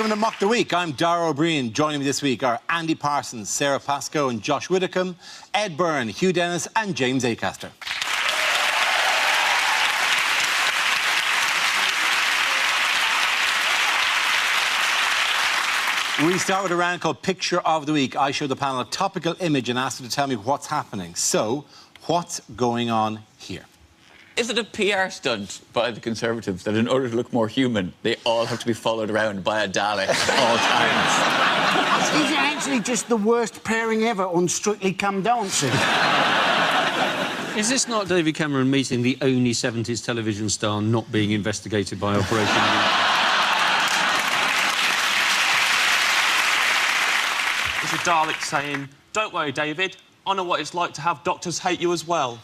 Welcome to Mock the Week. I'm Dara O'Brien. Joining me this week are Andy Parsons, Sarah Pascoe and Josh Widdicombe, Ed Byrne, Hugh Dennis and James Acaster. We start with a round called Picture of the Week. I show the panel a topical image and ask them to tell me what's happening. So, what's going on here? Is it a PR stunt by the Conservatives that in order to look more human, they all have to be followed around by a Dalek at all times? Is it actually just the worst pairing ever on Strictly Come Dancing? Is this not David Cameron meeting the only 70s television star not being investigated by Operation It's a Dalek saying, "Don't worry, David, I know what it's like to have doctors hate you as well."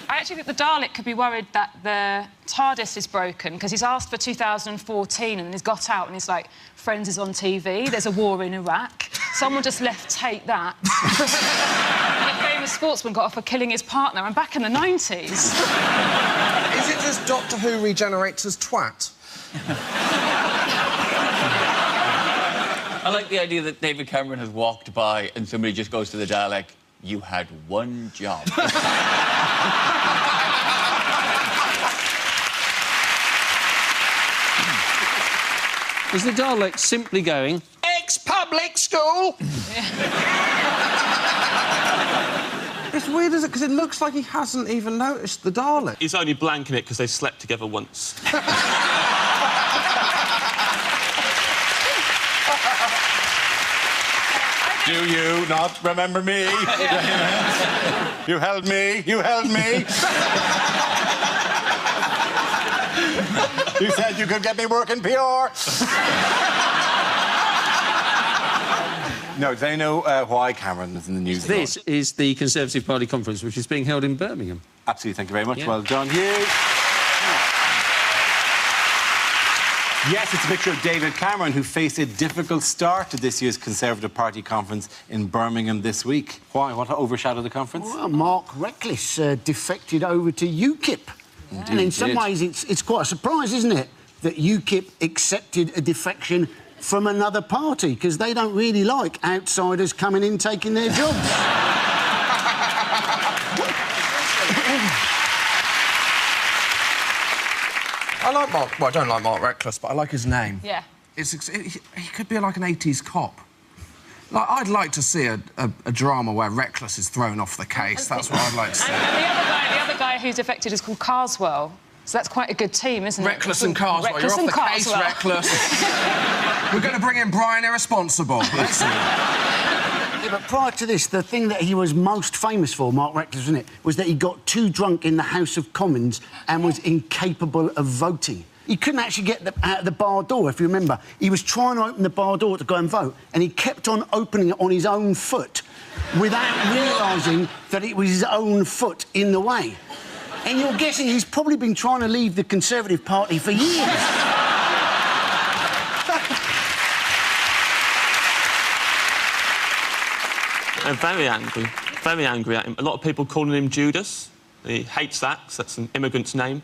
I actually think the Dalek could be worried that the TARDIS is broken because he's asked for 2014 and he's got out and he's like, Friends is on TV, there's a war in Iraq. Someone just left take that. A famous sportsman got off for killing his partner. I'm back in the 90s. Is it just Doctor Who regenerates as twat? I like the idea that David Cameron has walked by and somebody just goes to the Dalek, "You had one job." Is the Dalek simply going, Ex-public school! It's weird, isn't it? Because it looks like he hasn't even noticed the Dalek. He's only blanking it because they slept together once. Do you not remember me? You held me. You held me. You said you could get me work in PR. No, do they know why Cameron is in the news? This is the Conservative Party conference, which is being held in Birmingham. Absolutely, thank you very much. Yeah. Well done, Hugh. Yes, it's a picture of David Cameron, who faced a difficult start to this year's Conservative Party conference in Birmingham this week. Why? What overshadowed the conference? Well, Mark Reckless defected over to UKIP. Indeed, and in some did. ways, it's quite a surprise, isn't it, that UKIP accepted a defection from another party, because they don't really like outsiders coming in taking their jobs. I like Mark... Well, I don't like Mark Reckless, but I like his name. Yeah. He could be like an 80s cop. Like, I'd like to see a drama where Reckless is thrown off the case. That's what I'd like to see. And the other guy who's defected is called Carswell. So that's quite a good team, isn't it? Reckless and Carswell. Reckless You're and off the case, Carswell. Reckless. We're going to bring in Brian Irresponsible. Let's see. Yeah, but prior to this, the thing that he was most famous for, Mark Reckless, wasn't it, was that he got too drunk in the House of Commons and was incapable of voting. He couldn't actually get out of the bar door, if you remember. He was trying to open the bar door to go and vote, and he kept on opening it on his own foot without realising that it was his own foot in the way. And you're guessing he's probably been trying to leave the Conservative Party for years. I'm very angry at him. A lot of people calling him Judas. He hates that, 'cause that's an immigrant's name.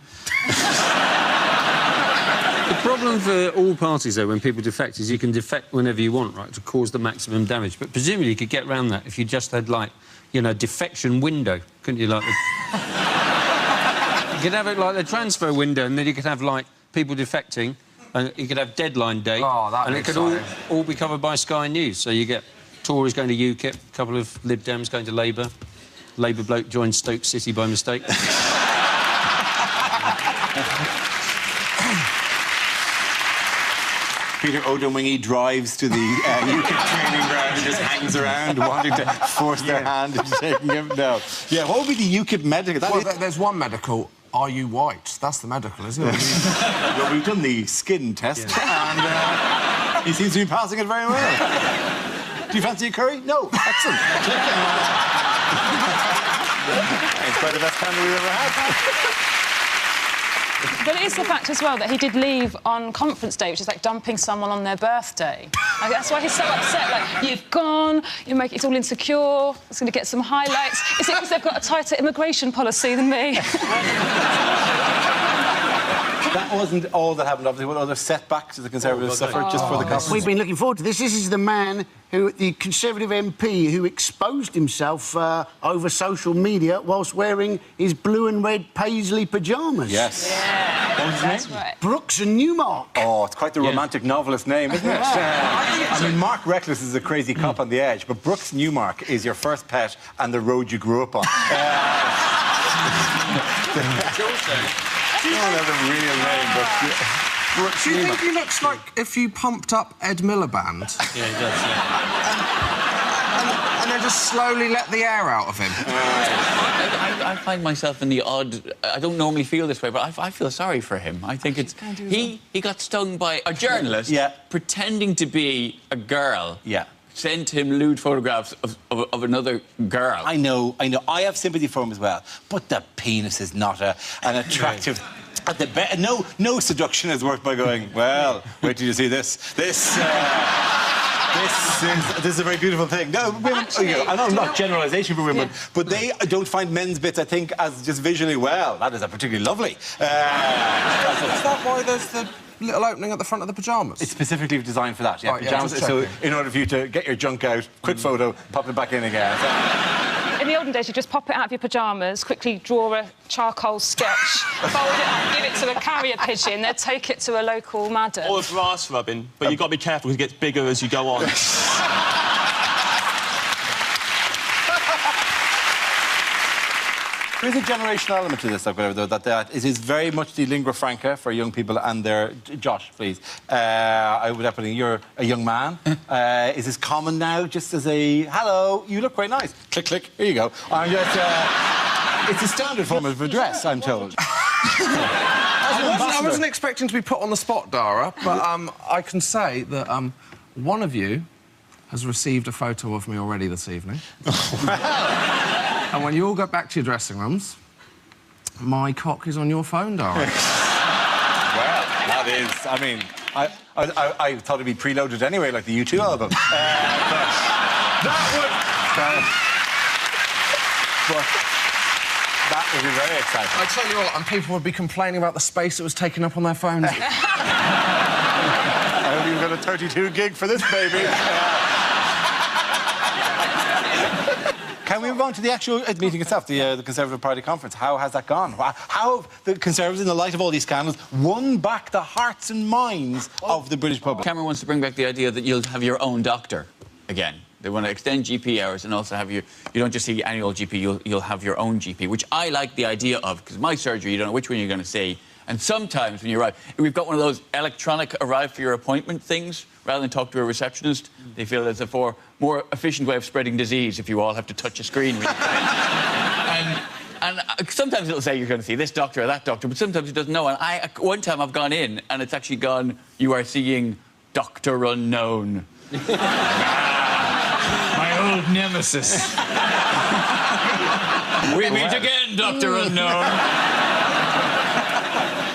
The problem for all parties, though, when people defect, is you can defect whenever you want, right, to cause the maximum damage. But presumably you could get around that if you just had, like, you know, defection window, couldn't you? Like, you could have it like the transfer window, and then you could have, like, people defecting, and you could have deadline date, and it could all be covered by Sky News. So you get Tories going to UKIP, a couple of Lib Dems going to Labour, Labour bloke joined Stoke City by mistake. Peter Odemwingie drives to the UKIP training ground and just hangs around, wanting to force their hand into taking him. No. Yeah, what would be the UKIP medical? Well, there's one medical. Are you white? That's the medical, isn't it? Well, we've done the skin test, and he seems to be passing it very well. Do you fancy a curry? No. Excellent. It's quite the best panel we've ever had. But it is the fact as well that he did leave on conference day, which is like dumping someone on their birthday. Like, that's why he's so upset. Like, you've gone, it's all insecure, it's going to get some highlights. Is it because they've got a tighter immigration policy than me? That wasn't all that happened, obviously. What other setbacks did the Conservatives suffer just for the conference? We've been looking forward to this. This is the man the Conservative MP who exposed himself over social media whilst wearing his blue and red paisley pyjamas. Yes. Yeah, What was his that's name? right. Brooks and Newmark. Oh, it's quite the romantic novelist name, isn't it? I mean, Mark Reckless is a crazy cop on the edge, but Brooks Newmark is your first pet and the road you grew up on. Don't have a real name, but... Do you think he looks like if you pumped up Ed Miliband? Yeah, he does, yeah. And then just slowly let the air out of him? I find myself in the odd... I don't normally feel this way, but I feel sorry for him. I think it's... He got stung by a journalist pretending to be a girl. Yeah. Sent him lewd photographs of another girl. I know. I have sympathy for him as well, but the penis is not an attractive... At the no seduction is worth by going, well, wait till you see this. This is a very beautiful thing. No, women, Actually, I know not generalisation for women, but they don't find men's bits, I think, as just visually, well, that is a particularly lovely. Is that why there's the little opening at the front of the pyjamas? It's specifically designed for that, yeah. Right, yeah, pyjamas, just so checking. in order for you to get your junk out, quick photo, pop it back in again. In the olden days, you just pop it out of your pyjamas, quickly draw a charcoal sketch, fold it up, give it to a carrier pigeon, they'd take it to a local madam. Or a brass rubbing, but you've got to be careful because it gets bigger as you go on. There's a generational element to this, though, that it is very much the lingua franca for young people and their... Josh, please. I would have put in, you're a young man. Is this common now, just as a, hello, you look quite nice. Click, click, here you go. I'm just... it's a standard form of address, I'm told. I wasn't expecting to be put on the spot, Dara, but I can say that one of you has received a photo of me already this evening. And when you all go back to your dressing rooms, my cock is on your phone, Dara. Well, that is... I mean, I thought it'd be preloaded anyway, like the U2 album. But that would be very exciting. I tell you what, and people would be complaining about the space that was taken up on their phones. I hope you've got a 32 gig for this, baby. Can we move on to the actual meeting itself, the Conservative Party conference? How has that gone? How have the Conservatives, in the light of all these scandals, won back the hearts and minds of the British public? Cameron wants to bring back the idea that you'll have your own doctor again. They want to extend GP hours and also have you don't just see annual GP, you'll have your own GP, which I like the idea of, because my surgery, you don't know which one you're going to see. And sometimes when you arrive, we've got one of those electronic arrive for your appointment things, rather than talk to a receptionist. They feel it's a more efficient way of spreading disease if you all have to touch a screen. and sometimes it'll say you're going to see this doctor or that doctor, but sometimes it doesn't know. And one time I've gone in and it's actually gone, you are seeing Dr. Unknown. My old nemesis. We meet again, Dr. Unknown.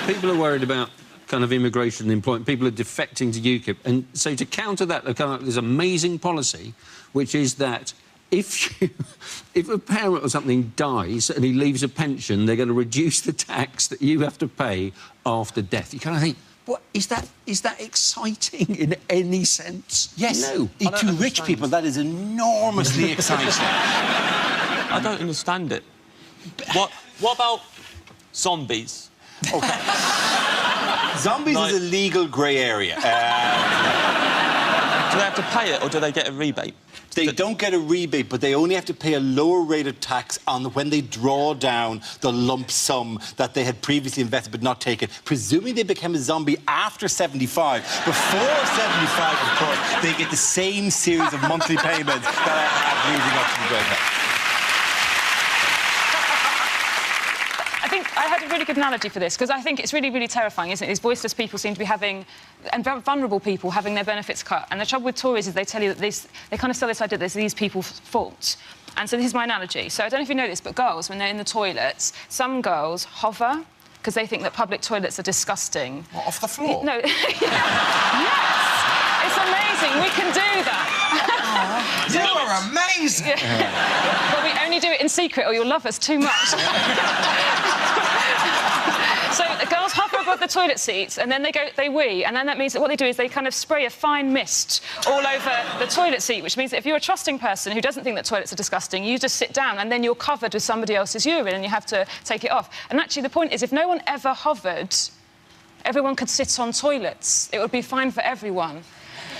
People are worried about kind of immigration and employment. People are defecting to UKIP. And so to counter that, they've come up with this amazing policy, which is that if a parent or something dies and he leaves a pension, they're going to reduce the tax that you have to pay after death. You kind of think, what, is that exciting in any sense? Yes. No. To rich people, that is enormously exciting. I don't understand it. What about zombies? Okay. Zombies is a legal grey area. Do they have to pay it or do they get a rebate? They don't get a rebate, but they only have to pay a lower rate of tax on when they draw down the lump sum that they had previously invested but not taken. Presuming they became a zombie after 75. Before 75, of course, they get the same series of monthly payments that I had leading up to the break. I think I had a really good analogy for this, because I think it's really, really terrifying, isn't it? These voiceless people seem to be having, and very vulnerable people having their benefits cut. And the trouble with Tories is they tell you that they kind of sell this idea that it's these people's fault. And so this is my analogy. So I don't know if you know this, but girls, when they're in the toilets, some girls hover because they think that public toilets are disgusting. What, off the floor? No. Yes! It's amazing. We can do that. You are amazing! But we only do it in secret or you'll love us too much. So the girls hover hover the toilet seats and then they wee, and then that means that what they do is they kind of spray a fine mist all over the toilet seat, which means that if you're a trusting person who doesn't think that toilets are disgusting, you just sit down and then you're covered with somebody else's urine and you have to take it off. And actually, the point is, if no one ever hovered, everyone could sit on toilets. It would be fine for everyone.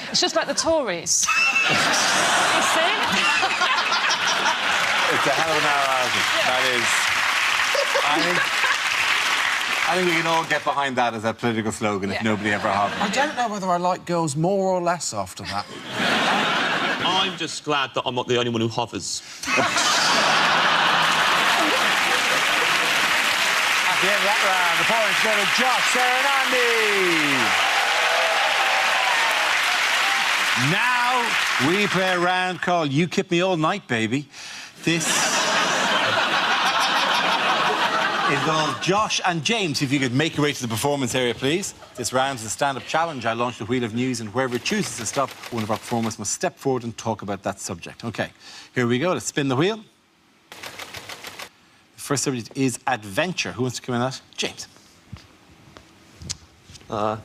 It's just like the Tories. You see? It's a hell of an hour. That is... I think we can all get behind that as a political slogan if nobody ever hovered. I don't know whether I like girls more or less after that. I'm just glad that I'm not the only one who hovers. At the end of that round, the points go to Josh, Sarah and Andy. Now we play a round called You Keep Me All Night, Baby. This involves Josh and James. If you could make your way to the performance area, please. This round is a stand-up challenge. I launch the wheel of news, and wherever it chooses to stop, one of our performers must step forward and talk about that subject. OK, here we go. Let's spin the wheel. The first subject is adventure. Who wants to come in that? James. I'm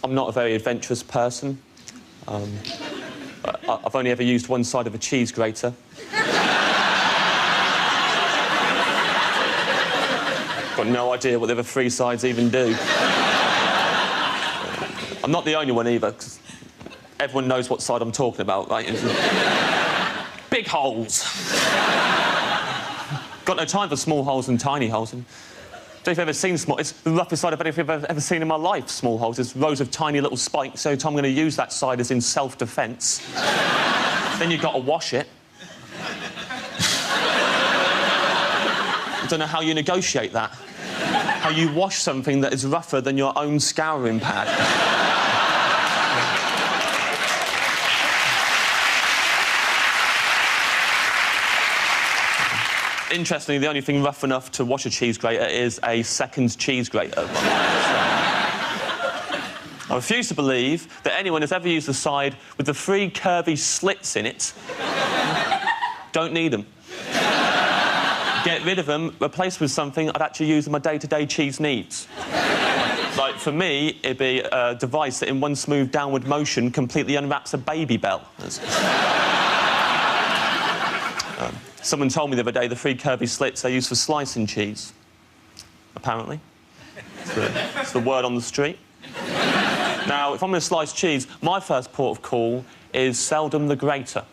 not a very adventurous person. I've only ever used one side of a cheese grater. Got no idea what the other three sides even do. I'm not the only one either, because everyone knows what side I'm talking about, right? Big holes. Got no time for small holes and tiny holes. And if you've ever seen small... It's the roughest side of anything I've ever seen in my life, small holes. There's rows of tiny little spikes, so the time I'm going to use that side is in self-defence. Then you've got to wash it. I don't know how you negotiate that. How you wash something that is rougher than your own scouring pad. Interestingly, the only thing rough enough to wash a cheese grater is a second cheese grater. I refuse to believe that anyone has ever used the side with the three curvy slits in it. Don't need them. Get rid of them, replace with something I'd actually use in my day-to-day cheese needs. Like, for me, it'd be a device that in one smooth downward motion completely unwraps a baby bell. Someone told me the other day the three curvy slits are used for slicing cheese. Apparently. It's the word on the street. Now, if I'm going to slice cheese, my first port of call is seldom the grater.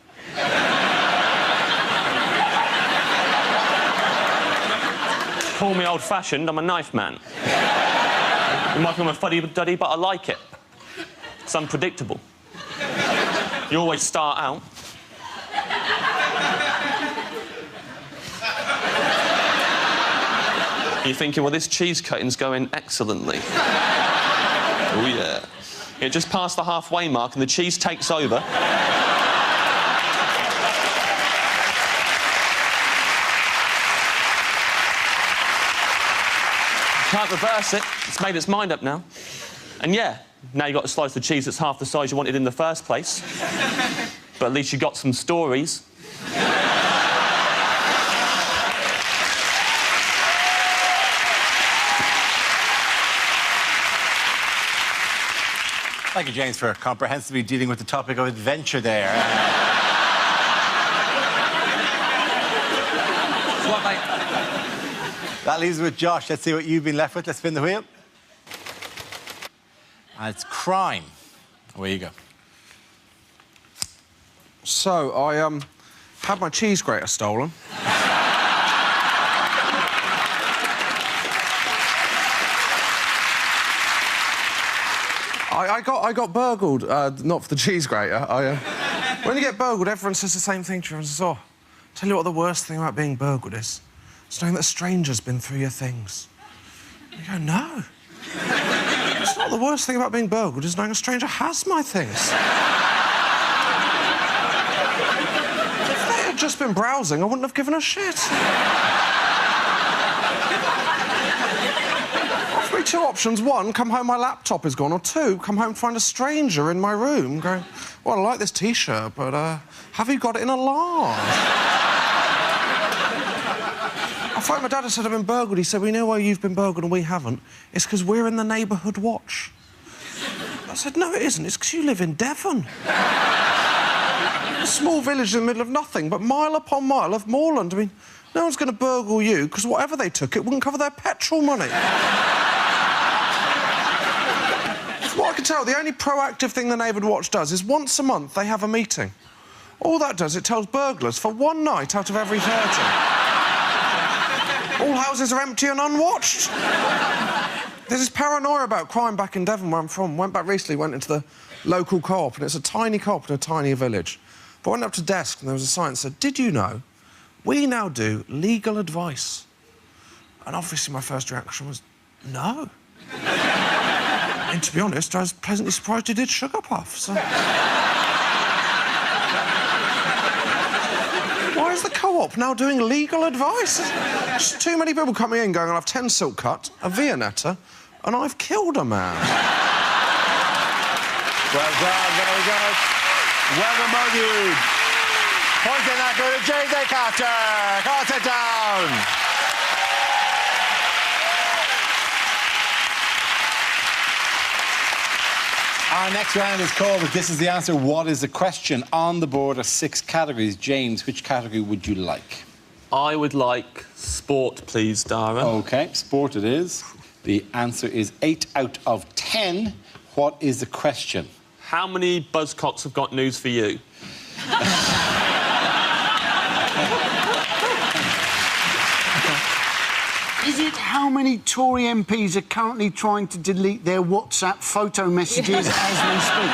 Call me old-fashioned, I'm a knife man. You might think I'm a fuddy-duddy, but I like it. It's unpredictable. You always start out. You're thinking, well, this cheese cutting's going excellently. Oh, yeah. It just passed the halfway mark and the cheese takes over. Can't reverse it. It's made its mind up now. And yeah, now you've got to slice the cheese that's half the size you wanted in the first place. But at least you got some stories. Thank you, James, for comprehensively dealing with the topic of adventure there. What, mate? That leaves us with Josh. Let's see what you've been left with. Let's spin the wheel. And it's crime. Away you go. So, I had my cheese grater stolen. I got burgled, not for the cheese grater. When you get burgled, everyone says the same thing to you. Everyone says, oh, tell you what the worst thing about being burgled is. It's knowing that a stranger's been through your things. You go, no. It's not the worst thing about being burgled, is knowing a stranger has my things. If they had just been browsing, I wouldn't have given a shit. Offer me two options. One, come home, my laptop is gone. Or two, come home, find a stranger in my room going, well, I like this T-shirt, but have you got it in a large? I fact, my dad has said I've been burgled. He said, we know why you've been burgled and we haven't. It's because we're in the neighbourhood watch. I said, no, it isn't. It's because you live in Devon. A small village in the middle of nothing, but mile upon mile of moorland. I mean, no one's going to burgle you, because whatever they took, it wouldn't cover their petrol money. From what I can tell, the only proactive thing the Neighbourhood Watch does is once a month they have a meeting. All that does, it tells burglars for one night out of every 30. All houses are empty and unwatched. There's this paranoia about crime back in Devon, where I'm from. Went back recently, went into the local co-op, and it's a tiny co-op in a tiny village. But I went up to desk, and there was a sign that said, did you know we now do legal advice? And obviously my first reaction was, no. And to be honest, I was pleasantly surprised you did Sugar Puff, so... Why is the co-op now doing legal advice? Just too many people coming in going, I'll have 10 silk cut, a Viennetta, and I've killed a man. Well done, very good. Well remembered. Point in that go to J.J. Carter. Call it down. Our next round is called This Is the Answer, What is the Question? On the board are 6 categories. James, which category would you like? I would like sport, please, Dara. OK, sport it is. The answer is 8 out of 10. What is the question? How many buzzcocks have got news for you? Is it how many Tory MPs are currently trying to delete their WhatsApp photo messages as we speak?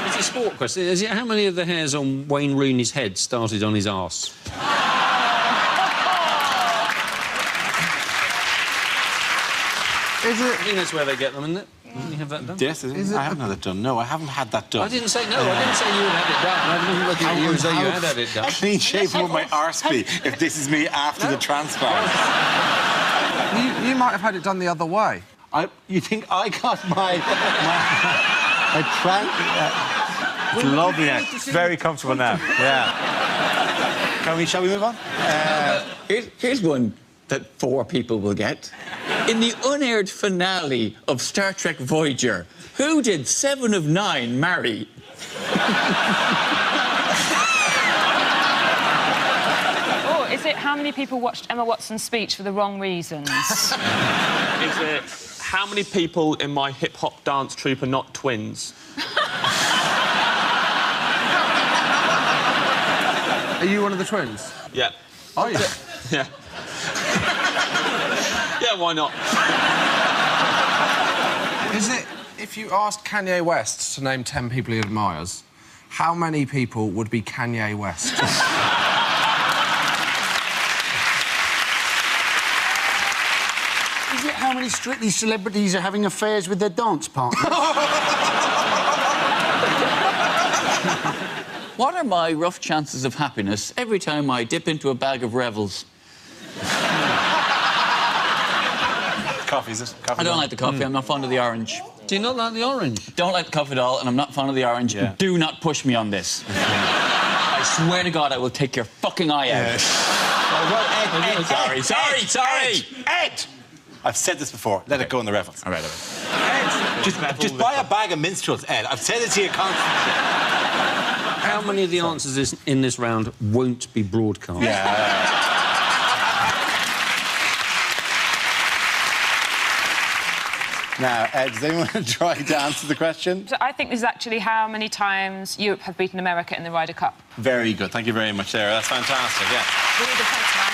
It's a sport question. Is it how many of the hairs on Wayne Rooney's head started on his arse? Is it... I think that's where they get them, isn't it? Didn't you have that done? Yes, Is it I haven't had that done. No, I haven't had that done. I didn't say no. I didn't say you had it done. I didn't look at you and say you had had it done. Clean shaven with my arse be if this is me after the transplant. You might have had it done the other way. You think I got my it's lovely now. It's very comfortable now. Yeah. Shall we move on? Here's one that 4 people will get. In the unaired finale of Star Trek Voyager, who did 7 of 9 marry? Or is it how many people watched Emma Watson's speech for the wrong reasons? Is it how many people in my hip-hop dance troupe are not twins? Are you one of the twins? Yeah. Are you? Yeah. Yeah, why not? Is it, if you asked Kanye West to name 10 people he admires, how many people would be Kanye West? Is it how many Strictly celebrities are having affairs with their dance partners? What are my rough chances of happiness every time I dip into a bag of Revels? Coffee, is it? Coffee I don't like the coffee. I'm not fond of the orange. Do you not like the orange? Don't like the coffee at all, and I'm not fond of the orange. Yeah. Do not push me on this. I swear to God, I will take your fucking eye out. Sorry. Ed! I've said this before. Let it go in the Revels. All right. Just buy a bag of minstrels, Ed. I've said it to you constantly. How many of the answers in this round won't be broadcast? Yeah. Now, Ed, does anyone want to try to answer the question? So I think this is actually how many times Europe have beaten America in the Ryder Cup. Very good. Thank you very much, Sarah. That's fantastic, yeah. Really defence, man.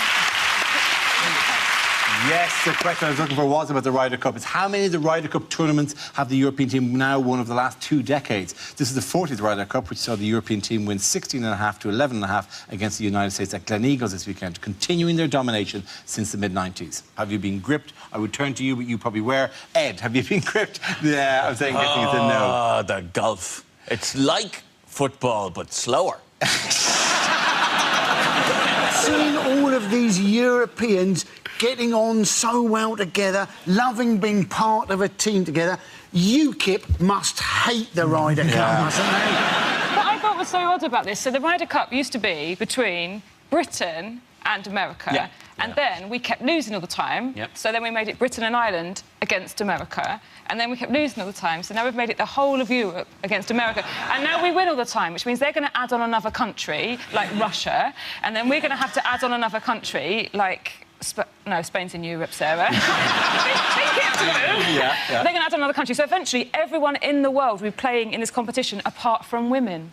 Yes, the question I was looking for was about the Ryder Cup. It's how many of the Ryder Cup tournaments have the European team now won over the last 2 decades? This is the 40th Ryder Cup, which saw the European team win 16.5 to 11.5 against the United States at Gleneagles this weekend, continuing their domination since the mid-90s. Have you been gripped? I would turn to you, but you probably were. Ed, have you been gripped? Yeah, I'm saying guessing it's a no. Ah, the golf. It's like football, but slower. Seeing all of these Europeans getting on so well together, loving being part of a team together, UKIP must hate the Ryder Cup, mustn't they? What I thought was so odd about this, so the Ryder Cup used to be between Britain and America. Yeah. And then we kept losing all the time. Yep. So then we made it Britain and Ireland against America. And then we kept losing all the time. So now we've made it the whole of Europe against America. And now we win all the time, which means they're going to add on another country, like Russia. And then we're going to have to add on another country, like... No, Spain's in Europe, Sarah. Think it through. Yeah. They're going to add another country. So eventually, everyone in the world will be playing in this competition apart from women.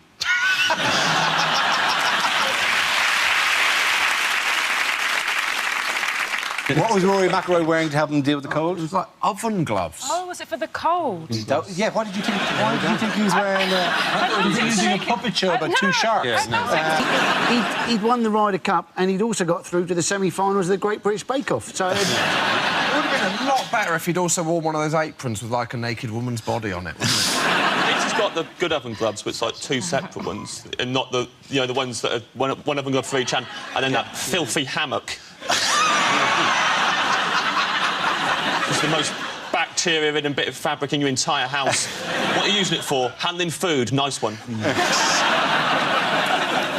What was Rory McIlroy wearing to help him deal with the cold? It was like oven gloves. Oh, was it for the cold? Yeah, what did you think? Why did you think he was wearing? He was using a puppet show about two sharks. He'd won the Ryder Cup and he'd also got through to the semi-finals of the Great British Bake Off. So It would have been a lot better if he'd also worn one of those aprons with, like, a naked woman's body on it, wouldn't it? He's just got the good oven gloves, but it's like two separate ones, and not the, you know, the ones that are one oven glove for each hand, and then that filthy hammock. It's the most bacteria-ridden bit of fabric in your entire house. What are you using it for? Handling food. Nice one.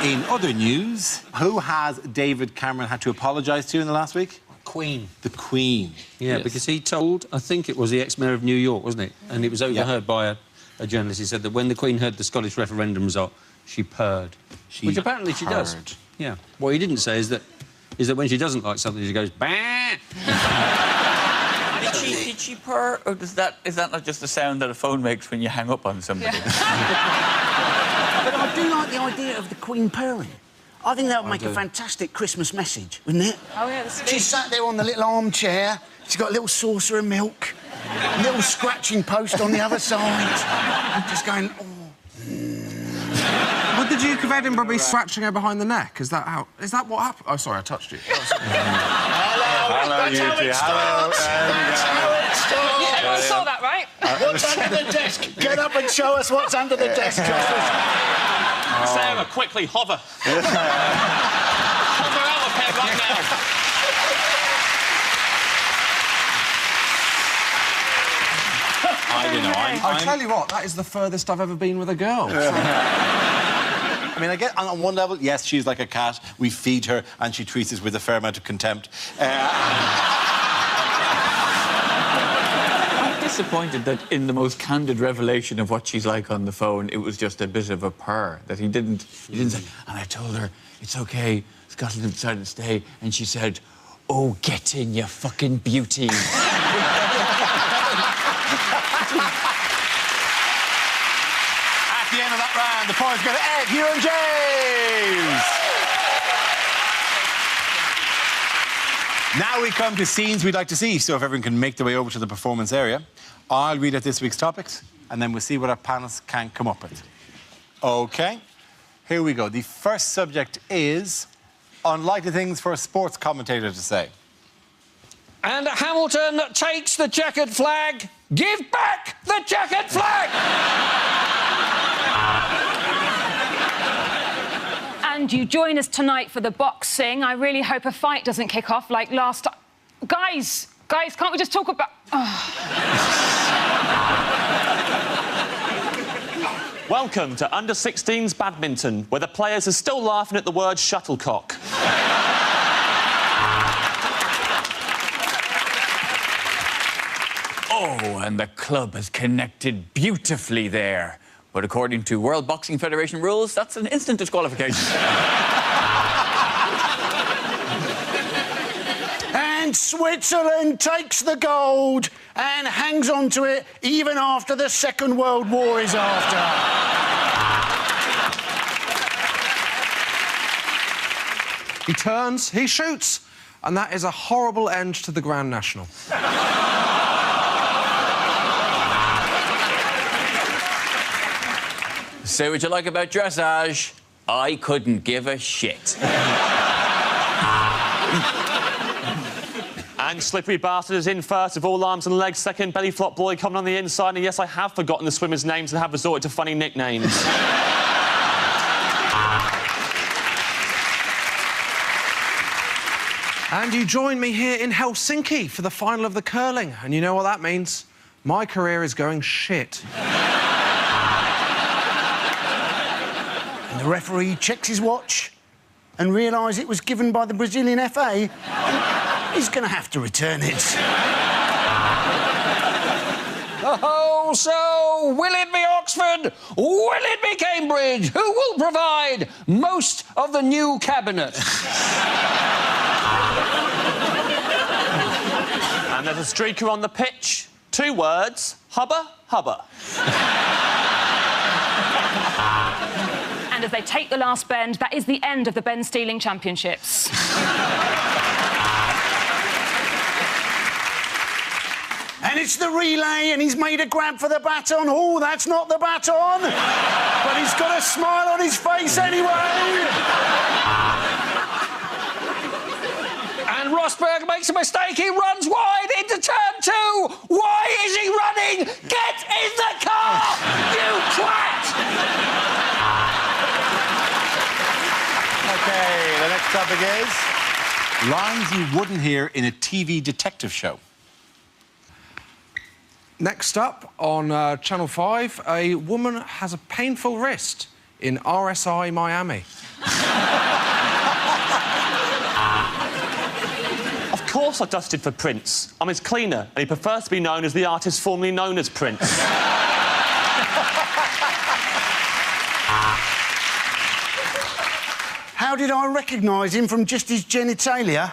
In other news, who has David Cameron had to apologise to in the last week? Queen. The Queen. Yeah, Yes. because he told, I think it was the ex-mayor of New York, wasn't it? And it was overheard by a journalist. He said that when the Queen heard the Scottish referendum result, she purred. Which apparently she does. purred. Yeah. What he didn't say is that when she doesn't like something, she goes, bah! Did she purr, or is that not just the sound that a phone makes when you hang up on somebody? But I do like the idea of the Queen purring. I think that would make a fantastic Christmas message, wouldn't it? Oh, yeah, the speech. She's sat there on the little armchair. She's got a little saucer of milk, a little scratching post on the other side, just going, oh. Would the Duke of Edinburgh be scratching her behind the neck? Is that what happened? Oh, sorry, I touched you. Hello, you two. Hello. Yeah, everyone saw that, right? What's under the desk? Get up and show us what's under the desk, Sarah, quickly, hover. Hover out of here right now. I don't know. I'll tell you what, that is the furthest I've ever been with a girl. I mean, I get on one level, yes, she's like a cat. We feed her, and she treats us with a fair amount of contempt. I'm disappointed that in the most candid revelation of what she's like on the phone, it was just a bit of a purr. That he didn't say, and I told her, it's OK, Scotland decided to stay, and she said, oh, get in, you fucking beauty. At the end of that round, the points go to Ed, Hugh and James. Now we come to scenes we'd like to see, so if everyone can make their way over to the performance area, I'll read out this week's topics, and then we'll see what our panelists can come up with. OK, here we go. The first subject is unlikely things for a sports commentator to say. And Hamilton takes the checkered flag. Give back the checkered flag! And you join us tonight for the boxing. I really hope a fight doesn't kick off like last time. Guys, can't we just talk about... Welcome to Under-16s badminton, where the players are still laughing at the word shuttlecock. Oh, and the club has connected beautifully there. But according to World Boxing Federation rules, that's an instant disqualification. And Switzerland takes the gold and hangs on to it even after the Second World War is after. He turns, he shoots, and that is a horrible end to the Grand National. Say what you like about dressage, I couldn't give a shit. And Slippery Bastard is in first with all arms and legs. Second, Belly Flop Boy coming on the inside. And yes, I have forgotten the swimmers' names and have resorted to funny nicknames. And you join me here in Helsinki for the final of the curling. And you know what that means? My career is going shit. And the referee checks his watch and realise it was given by the Brazilian FA, he's going to have to return it. Oh, so will it be Oxford? Will it be Cambridge? Who will provide most of the new cabinet? And there's a streaker on the pitch. 2 words, hubba, hubba. And as they take the last bend, that is the end of the Ben Stealing Championships. And it's the relay, and he's made a grab for the baton. Oh, that's not the baton. But he's got a smile on his face anyway. And Rosberg makes a mistake. He runs wide into turn 2. Why is he running? Get in the car, you twat! OK, the next topic is lines you wouldn't hear in a TV detective show. Next up, on Channel 5, a woman has a painful wrist in RSI Miami. Of course I dusted for Prince. I'm his cleaner, and he prefers to be known as the artist formerly known as Prince. How did I recognise him from just his genitalia?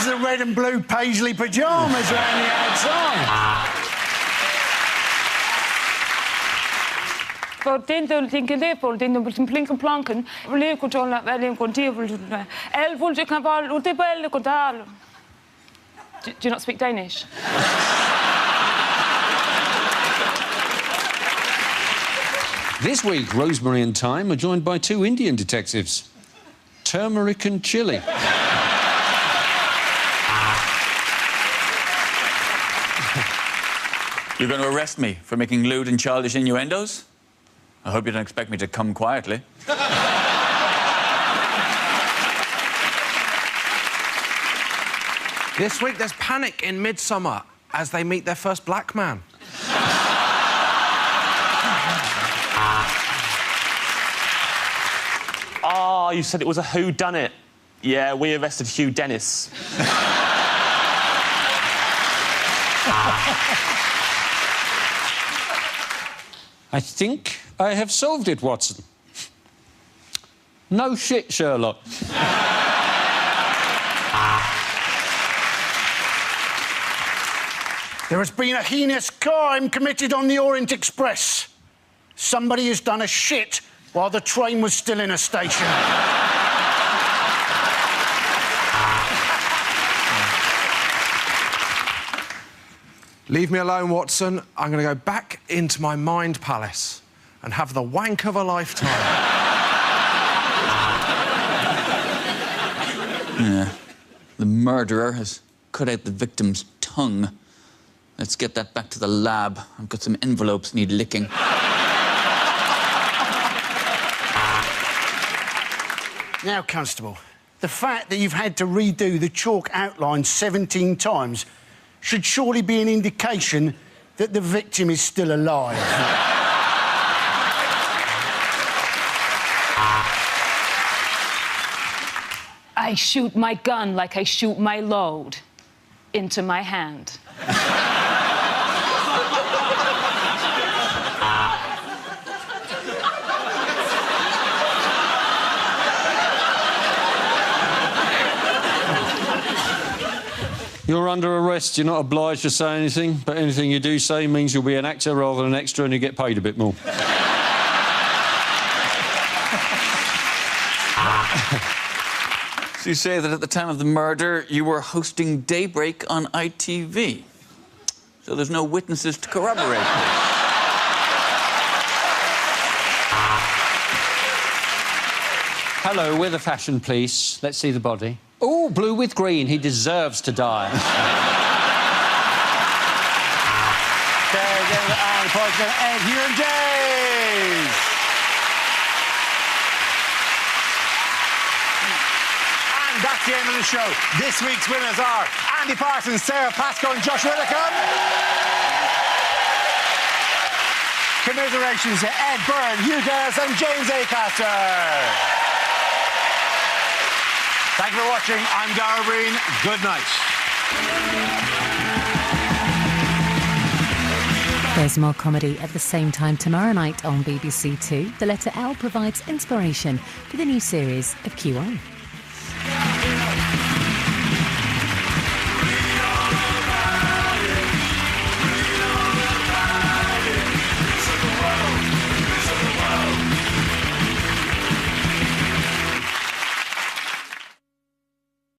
The red and blue paisley pyjamas around the outside. Do you not speak Danish? This week, Rosemary and Thyme are joined by 2 Indian detectives. Turmeric and chilli. You're going to arrest me for making lewd and childish innuendos? I hope you don't expect me to come quietly. This week, there's panic in Midsummer as they meet their first black man. Ah, you said it was a whodunit. Yeah, we arrested Hugh Dennis. I think I have solved it, Watson. No shit, Sherlock. There has been a heinous crime committed on the Orient Express. Somebody has done a shit while the train was still in a station. Leave me alone, Watson. I'm going to go back into my mind palace and have the wank of a lifetime. Yeah. The murderer has cut out the victim's tongue. Let's get that back to the lab. I've got some envelopes need licking. Now, Constable, the fact that you've had to redo the chalk outline 17 times should surely be an indication that the victim is still alive. I shoot my gun like I shoot my load into my hand. You're under arrest. You're not obliged to say anything, but anything you do say means you'll be an actor rather than an extra and you get paid a bit more. So you say that at the time of the murder, you were hosting Daybreak on ITV. So there's no witnesses to corroborate this. Hello, we're the fashion police. Let's see the body. Oh, blue with green. He deserves to die. And the party's going to end here in days. And that's the end of the show. This week's winners are Andy Parsons, Sarah Pascoe and Joshua Whittaker. Commiserations to Ed Byrne, Hugh Dennis and James Acaster. Thank you for watching. I'm Dara Breen. Good night. There's more comedy at the same time tomorrow night on BBC Two. The letter L provides inspiration for the new series of QI.